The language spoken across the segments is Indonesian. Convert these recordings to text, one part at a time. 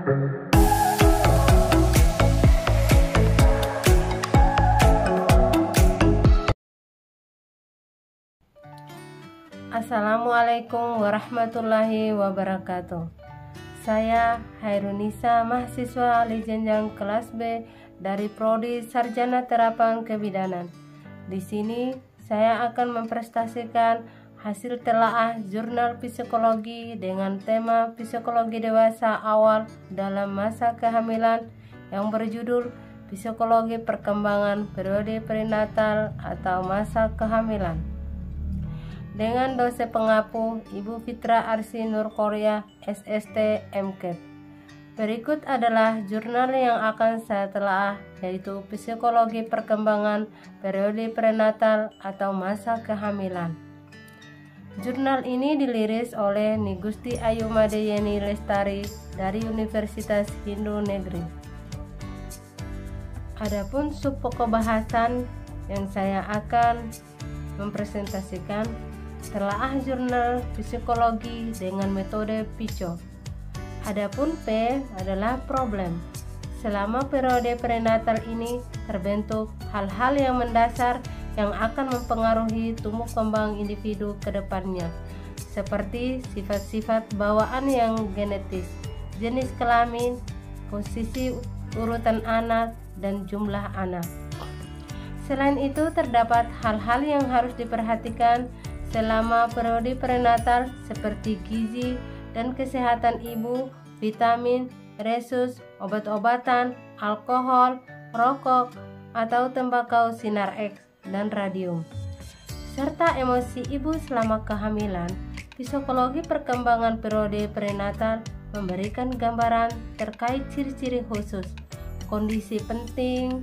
Assalamualaikum warahmatullahi wabarakatuh. Saya Hairunisa, mahasiswa ahli jenjang kelas B dari Prodi Sarjana Terapan Kebidanan. Di sini saya akan mempresentasikan hasil telaah jurnal psikologi dengan tema psikologi dewasa awal dalam masa kehamilan yang berjudul Psikologi Perkembangan Periode Prenatal atau Masa Kehamilan. Dengan dosen pengapu Ibu Fitra Arsi Nur Korea, SST MKEP. Berikut adalah jurnal yang akan saya telaah, yaitu Psikologi Perkembangan Periode Prenatal atau Masa Kehamilan. Jurnal ini diliris oleh Nigusti Ayu Made Yeni Lestari dari Universitas Hindu Negeri. Adapun subpokok bahasan yang saya akan mempresentasikan telaah jurnal psikologi dengan metode PICO. Adapun P adalah problem. Selama periode prenatal ini terbentuk hal-hal yang mendasar yang akan mempengaruhi tumbuh kembang individu ke depannya, seperti sifat-sifat bawaan yang genetis, jenis kelamin, posisi urutan anak, dan jumlah anak. Selain itu, terdapat hal-hal yang harus diperhatikan selama periode prenatal seperti gizi dan kesehatan ibu, vitamin, resus, obat-obatan, alkohol, rokok, atau tembakau sinar X dan radium, serta emosi ibu selama kehamilan. Psikologi perkembangan periode prenatal memberikan gambaran terkait ciri-ciri khusus, kondisi penting,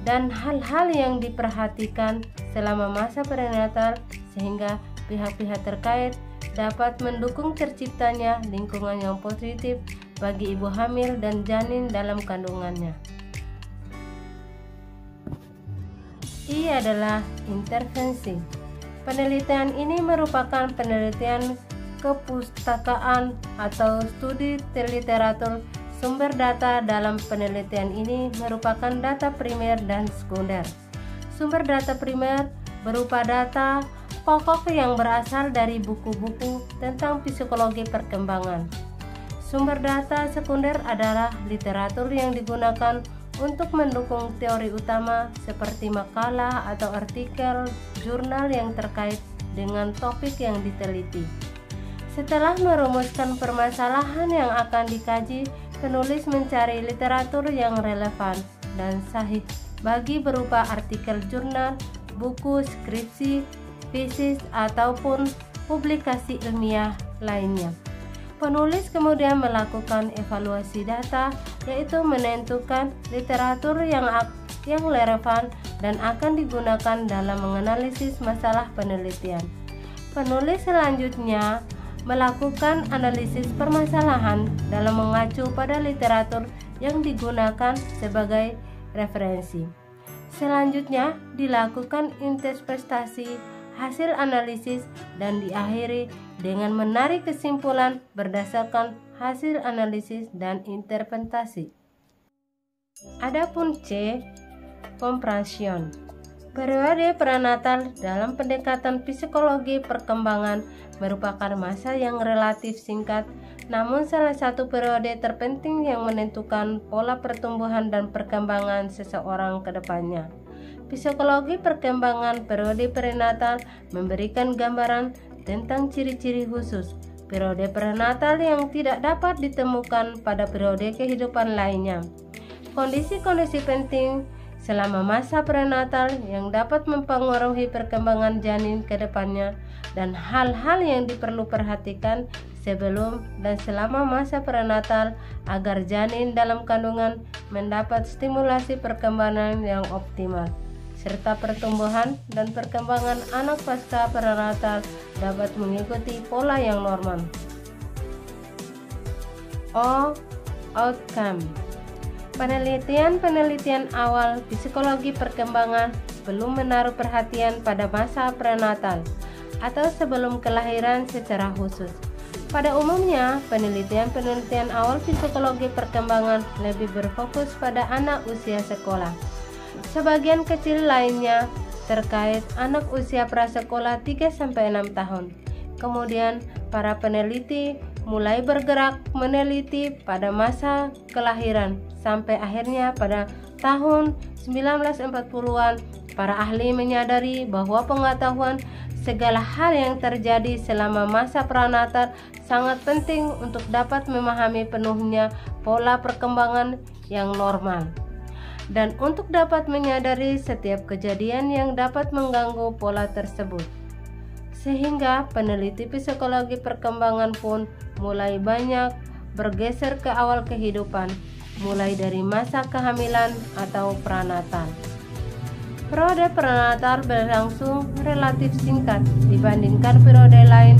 dan hal-hal yang diperhatikan selama masa prenatal sehingga pihak-pihak terkait dapat mendukung terciptanya lingkungan yang positif bagi ibu hamil dan janin dalam kandungannya. I adalah intervensi. Penelitian ini merupakan penelitian kepustakaan atau studi literatur. Sumber data dalam penelitian ini merupakan data primer dan sekunder. Sumber data primer berupa data pokok yang berasal dari buku-buku tentang psikologi perkembangan. Sumber data sekunder adalah literatur yang digunakan untuk mendukung teori utama seperti makalah atau artikel jurnal yang terkait dengan topik yang diteliti. Setelah merumuskan permasalahan yang akan dikaji, penulis mencari literatur yang relevan dan sahih bagi berupa artikel jurnal, buku, skripsi, tesis, ataupun publikasi ilmiah lainnya. Penulis kemudian melakukan evaluasi data, yaitu menentukan literatur yang relevan dan akan digunakan dalam menganalisis masalah penelitian. Penulis selanjutnya melakukan analisis permasalahan dalam mengacu pada literatur yang digunakan sebagai referensi. Selanjutnya dilakukan interpretasi hasil analisis dan diakhiri dengan menarik kesimpulan berdasarkan hasil analisis dan interpretasi. Adapun C, komprehension. Periode prenatal dalam pendekatan psikologi perkembangan merupakan masa yang relatif singkat, namun salah satu periode terpenting yang menentukan pola pertumbuhan dan perkembangan seseorang ke depannya. Psikologi perkembangan periode prenatal memberikan gambaran tentang ciri-ciri khusus periode prenatal yang tidak dapat ditemukan pada periode kehidupan lainnya. Kondisi-kondisi penting selama masa prenatal yang dapat mempengaruhi perkembangan janin ke depannya dan hal-hal yang diperlu perhatikan sebelum dan selama masa prenatal agar janin dalam kandungan mendapat stimulasi perkembangan yang optimal, serta pertumbuhan dan perkembangan anak pasca prenatal dapat mengikuti pola yang normal. O, outcome. Penelitian awal psikologi perkembangan belum menaruh perhatian pada masa prenatal atau sebelum kelahiran secara khusus. Pada umumnya, penelitian awal psikologi perkembangan lebih berfokus pada anak usia sekolah. Sebagian kecil lainnya terkait anak usia prasekolah 3-6 tahun. Kemudian, para peneliti mulai bergerak meneliti pada masa kelahiran sampai akhirnya pada tahun 1940-an para ahli menyadari bahwa pengetahuan segala hal yang terjadi selama masa pranatal sangat penting untuk dapat memahami penuhnya pola perkembangan yang normal dan untuk dapat menyadari setiap kejadian yang dapat mengganggu pola tersebut. Sehingga peneliti psikologi perkembangan pun mulai banyak bergeser ke awal kehidupan, mulai dari masa kehamilan atau pranatal. Periode prenatal berlangsung relatif singkat dibandingkan periode lain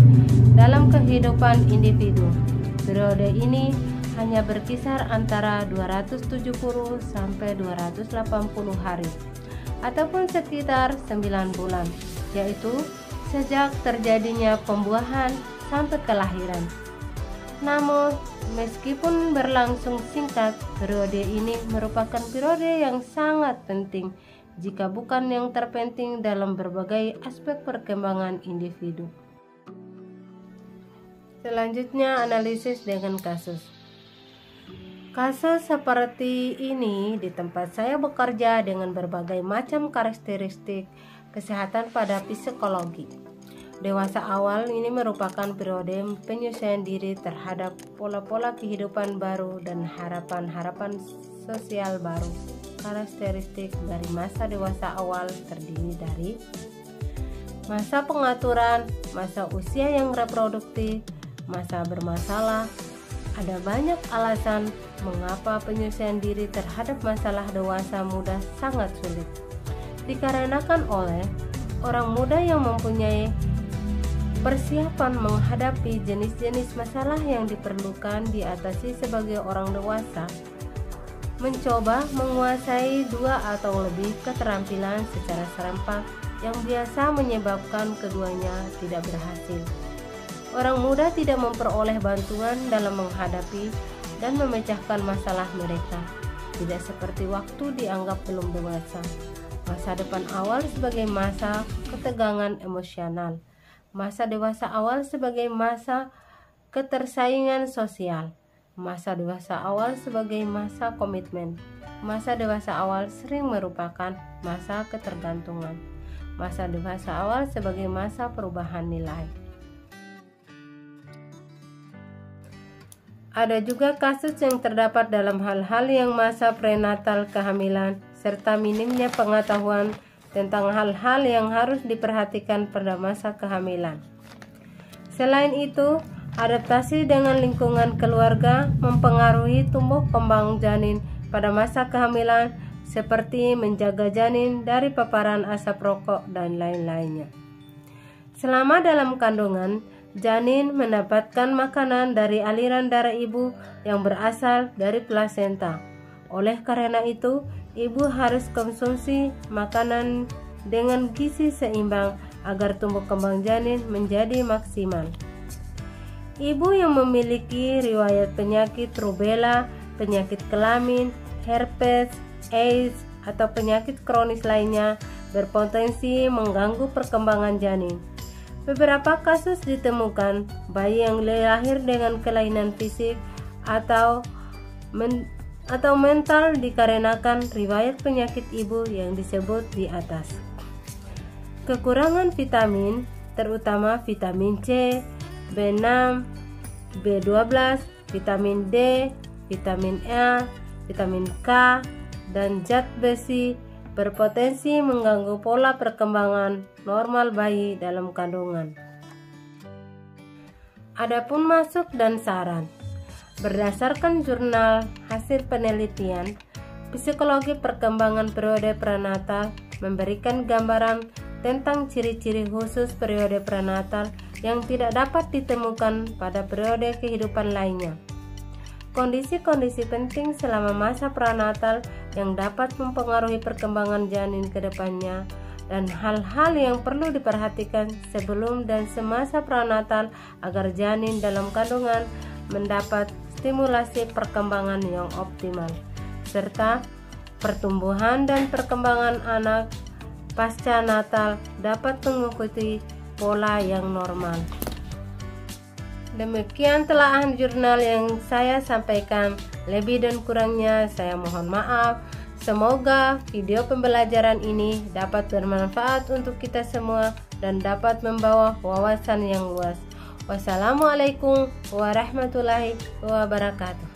dalam kehidupan individu. Periode ini hanya berkisar antara 270 sampai 280 hari ataupun sekitar 9 bulan, yaitu sejak terjadinya pembuahan sampai kelahiran. Namun, meskipun berlangsung singkat, periode ini merupakan periode yang sangat penting, jika bukan yang terpenting dalam berbagai aspek perkembangan individu. Selanjutnya, analisis dengan kasus. Kasus seperti ini di tempat saya bekerja dengan berbagai macam karakteristik kesehatan pada psikologi. Dewasa awal ini merupakan periode penyesuaian diri terhadap pola-pola kehidupan baru dan harapan-harapan sosial baru. Karakteristik dari masa dewasa awal terdiri dari masa pengaturan, masa usia yang reproduktif, masa bermasalah. Ada banyak alasan mengapa penyesuaian diri terhadap masalah dewasa muda sangat sulit. Dikarenakan oleh orang muda yang mempunyai persiapan menghadapi jenis-jenis masalah yang diperlukan diatasi sebagai orang dewasa, mencoba menguasai 2 atau lebih keterampilan secara serempak yang biasa menyebabkan keduanya tidak berhasil. Orang muda tidak memperoleh bantuan dalam menghadapi dan memecahkan masalah mereka, tidak seperti waktu dianggap belum dewasa. Masa depan awal sebagai masa ketegangan emosional, masa dewasa awal sebagai masa ketersaingan sosial, masa dewasa awal sebagai masa komitmen, masa dewasa awal sering merupakan masa ketergantungan, masa dewasa awal sebagai masa perubahan nilai. Ada juga kasus yang terdapat dalam hal-hal yang masa prenatal kehamilan, serta minimnya pengetahuan tentang hal-hal yang harus diperhatikan pada masa kehamilan. Selain itu, adaptasi dengan lingkungan keluarga mempengaruhi tumbuh kembang janin pada masa kehamilan, seperti menjaga janin dari paparan asap rokok dan lain-lainnya. Selama dalam kandungan, janin mendapatkan makanan dari aliran darah ibu yang berasal dari plasenta. Oleh karena itu, ibu harus konsumsi makanan dengan gizi seimbang agar tumbuh kembang janin menjadi maksimal. Ibu yang memiliki riwayat penyakit rubella, penyakit kelamin, herpes, AIDS, atau penyakit kronis lainnya berpotensi mengganggu perkembangan janin. Beberapa kasus ditemukan bayi yang lahir dengan kelainan fisik atau mental dikarenakan riwayat penyakit ibu yang disebut di atas. Kekurangan vitamin, terutama vitamin C, B6, B12, vitamin D, vitamin E, vitamin K, dan zat besi berpotensi mengganggu pola perkembangan normal bayi dalam kandungan. Adapun masuk dan saran. Berdasarkan jurnal hasil penelitian, psikologi perkembangan periode prenatal memberikan gambaran tentang ciri-ciri khusus periode prenatal yang tidak dapat ditemukan pada periode kehidupan lainnya. Kondisi-kondisi penting selama masa prenatal yang dapat mempengaruhi perkembangan janin ke depannya dan hal-hal yang perlu diperhatikan sebelum dan semasa prenatal agar janin dalam kandungan mendapat stimulasi perkembangan yang optimal, serta pertumbuhan dan perkembangan anak pasca natal dapat mengikuti pola yang normal. Demikian telaah jurnal yang saya sampaikan. Lebih dan kurangnya saya mohon maaf. Semoga video pembelajaran ini dapat bermanfaat untuk kita semua dan dapat membawa wawasan yang luas. Wassalamualaikum warahmatullahi wabarakatuh.